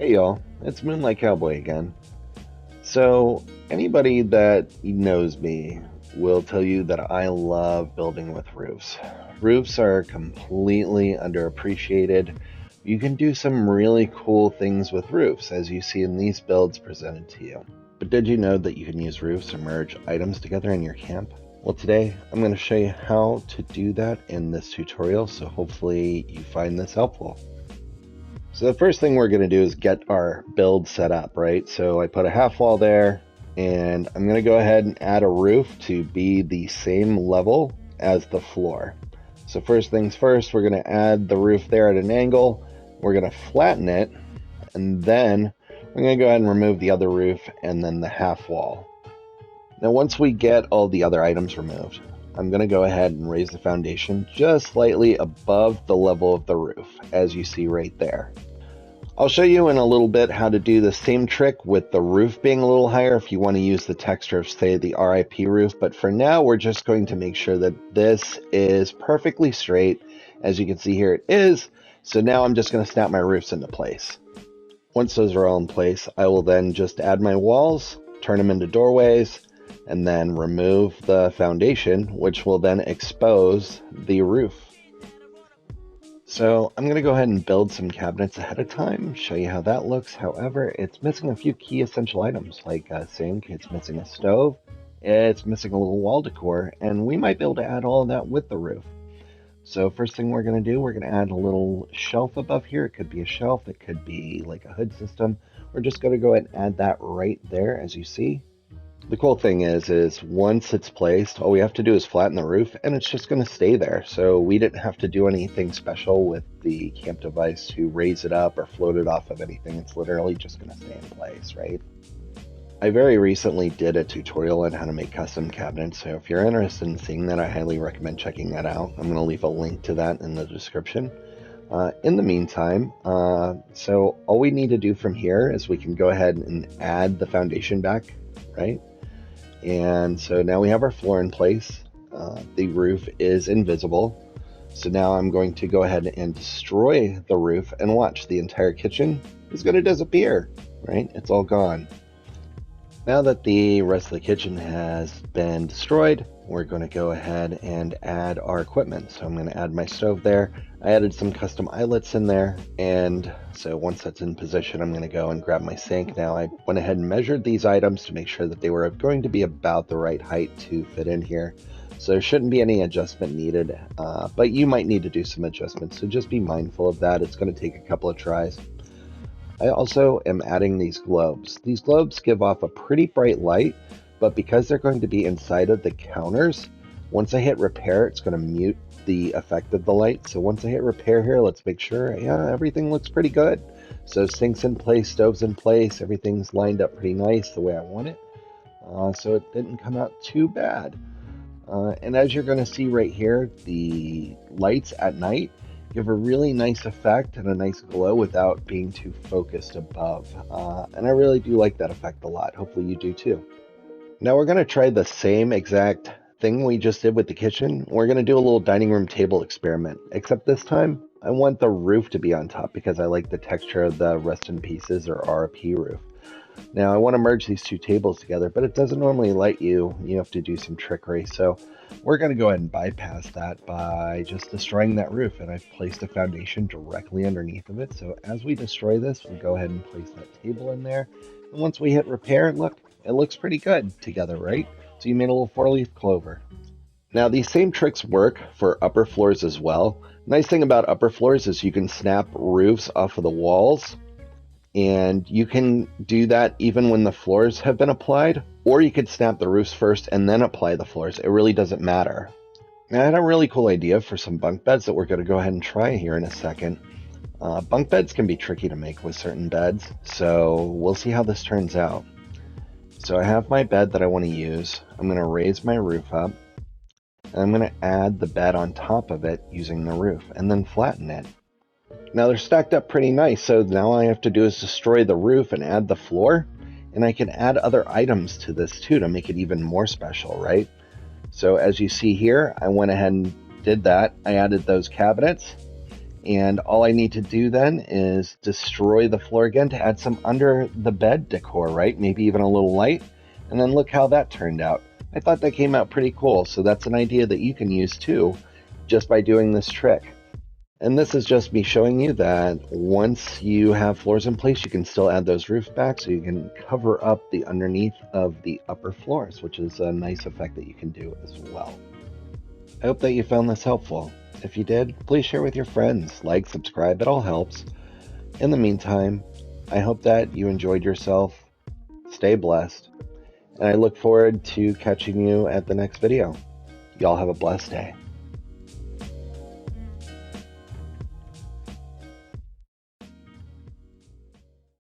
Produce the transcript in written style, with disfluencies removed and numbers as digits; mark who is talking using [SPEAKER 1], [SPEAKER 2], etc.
[SPEAKER 1] Hey y'all, it's Moonlight Cowboy again. So, anybody that knows me will tell you that I love building with roofs. Roofs are completely underappreciated. You can do some really cool things with roofs, as you see in these builds presented to you. But did you know that you can use roofs to merge items together in your camp? Well, today I'm going to show you how to do that in this tutorial, so hopefully you find this helpful. So the first thing we're going to do is get our build set up, right? So I put a half wall there, and I'm going to go ahead and add a roof to be the same level as the floor. So first things first, we're going to add the roof there at an angle. We're going to flatten it, and then we're going to go ahead and remove the other roof and then the half wall. Now once we get all the other items removed, I'm going to go ahead and raise the foundation just slightly above the level of the roof, as you see right there. I'll show you in a little bit how to do the same trick with the roof being a little higher if you want to use the texture of, say, the RIP roof, but for now we're just going to make sure that this is perfectly straight. As you can see here, it is. So now I'm just going to snap my roofs into place. Once those are all in place, I will then just add my walls, turn them into doorways, and then remove the foundation, which will then expose the roof. So I'm going to go ahead and build some cabinets ahead of time, show you how that looks. However, it's missing a few key essential items like a sink, it's missing a stove, it's missing a little wall decor, and we might be able to add all of that with the roof. So first thing we're going to do, we're going to add a little shelf above here. It could be a shelf, it could be like a hood system. We're just going to go ahead and add that right there, as you see. The cool thing is once it's placed, all we have to do is flatten the roof and it's just going to stay there. So we didn't have to do anything special with the camp device to raise it up or float it off of anything. It's literally just going to stay in place, right? I very recently did a tutorial on how to make custom cabinets, so if you're interested in seeing that, I highly recommend checking that out. I'm going to leave a link to that in the description. In the meantime, so all we need to do from here is we can go ahead and add the foundation back, right? And so now we have our floor in place. The roof is invisible. So now I'm going to go ahead and destroy the roof, and watch, the entire kitchen is going to disappear, right? It's all gone. Now that the rest of the kitchen has been destroyed, we're going to go ahead and add our equipment. So I'm going to add my stove there. I added some custom eyelets in there, and so once that's in position, I'm going to go and grab my sink. Now I went ahead and measured these items to make sure that they were going to be about the right height to fit in here. So there shouldn't be any adjustment needed, but you might need to do some adjustments, so just be mindful of that. It's going to take a couple of tries. I also am adding these globes. These globes give off a pretty bright light, but because they're going to be inside of the counters, once I hit repair, it's going to mute the effect of the light. So once I hit repair here, let's make sure, yeah, everything looks pretty good. So sink's in place, stove's in place, everything's lined up pretty nice the way I want it. So it didn't come out too bad. And as you're going to see right here, the lights at night give a really nice effect and a nice glow without being too focused above. And I really do like that effect a lot. Hopefully you do too. Now we're going to try the same exact thing we just did with the kitchen. We're going to do a little dining room table experiment, except this time I want the roof to be on top because I like the texture of the rest in pieces or RP roof. Now I want to merge these two tables together, but it doesn't normally let you. You have to do some trickery. So we're going to go ahead and bypass that by just destroying that roof. And I've placed a foundation directly underneath of it. So as we destroy this, we'll go ahead and place that table in there. And once we hit repair, look, it looks pretty good together, right? So you made a little 4-leaf clover. Now these same tricks work for upper floors as well. Nice thing about upper floors is you can snap roofs off of the walls, and you can do that even when the floors have been applied, or you could snap the roofs first and then apply the floors. It really doesn't matter. Now I had a really cool idea for some bunk beds that we're going to go ahead and try here in a second. Bunk beds can be tricky to make with certain beds, so we'll see how this turns out. So I have my bed that I want to use. I'm going to raise my roof up, and I'm going to add the bed on top of it using the roof, and then flatten it. Now they're stacked up pretty nice, so now all I have to do is destroy the roof and add the floor, and I can add other items to this too to make it even more special, right? So as you see here, I went ahead and did that. I added those cabinets, And all I need to do then is destroy the floor again to add some under the bed decor, right? Maybe even a little light. And then look how that turned out. I thought that came out pretty cool, so that's an idea that you can use too, just by doing this trick. And this is just me showing you that once you have floors in place, you can still add those roofs back so you can cover up the underneath of the upper floors, which is a nice effect that you can do as well. I hope that you found this helpful. If you did, please share with your friends, like, subscribe, it all helps. In the meantime, I hope that you enjoyed yourself, stay blessed, and I look forward to catching you at the next video. Y'all have a blessed day.